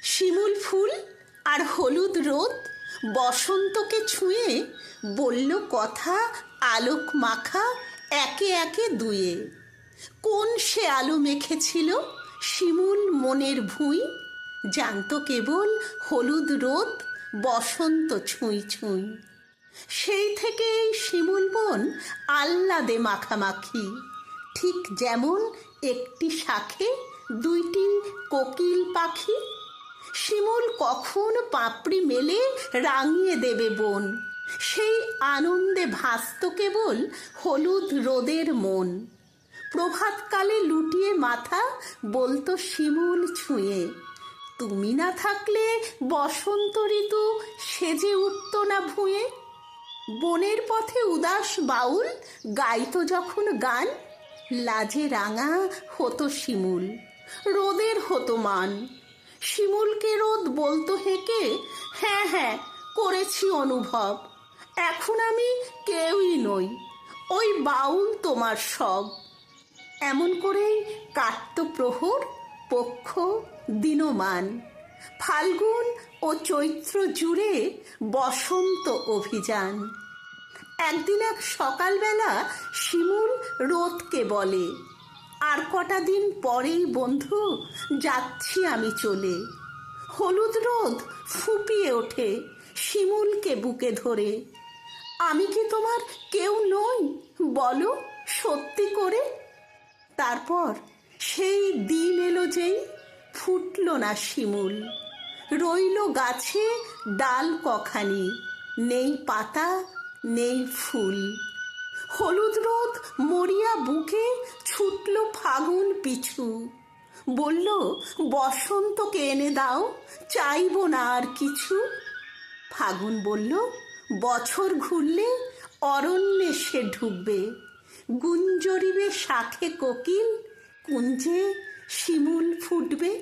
শিমুল ফুল আর হলুদ রোদ বসন্তকে ছুঁয়ে বলল কথা আলোক মাখা একে একে দুয়ে। কোন সে আলো মেখেছিল শিমুল মনের ভুঁই, জানত কেবল হলুদ রোদ বসন্ত ছুঁই ছুঁই। সেই থেকেই শিমুল বন আহ্লাদে মাখামাখি, ঠিক যেমন একটি শাখে দুইটি কোকিল পাখি। শিমুল কখন পাপড়ি মেলে রাঙিয়ে দেবে বন, সেই আনন্দে ভাসত কেবল হলুদ রোদের মন। প্রভাতকালে লুটিয়ে মাথা বলতো শিমুল ছুঁয়ে, তুমি না থাকলে বসন্ত ঋতু সেজে উঠত না ভুঁয়ে। বনের পথে উদাস বাউল গাইতো যখন গান, লাজে রাঙা হতো শিমুল, রোদের হতো মান। শিমুলকে রোদ বলতো হেঁকে, হ্যাঁ হ্যাঁ করেছি অনুভব, এখন আমি কেউই নই, ওই বাউল তোমার সব। এমন করেই কাটত প্রহর পক্ষ দিনমান, ফাল্গুন ও চৈত্র জুড়ে বসন্ত অভিযান। একদিন এক সকালবেলা শিমুল রোদকে বলে, আর কটা দিন পরেই বন্ধু যাচ্ছি আমি চলে। হলুদ রোদ ফুঁপিয়ে ওঠে শিমুলকে বুকে ধরে, আমি কি তোমার কেউ নই বলো সত্যি করে। তারপর সেই দিন এলো যেই ফুটল না শিমুল, রইল গাছে ডাল কখানি, নেই পাতা নেই ফুল। হলুদ রোদ মরিয়া বুকে ছুটল ফাগুন পিছু, বলল বসন্তকে এনে দাও চাইব না আর কিছু। ফাগুন বলল বছর ঘুরলে অরণ্যে সে ঢুকবে, গুঞ্জরিবে শাখে কোকিল, কুঞ্জে শিমুল ফুটবে।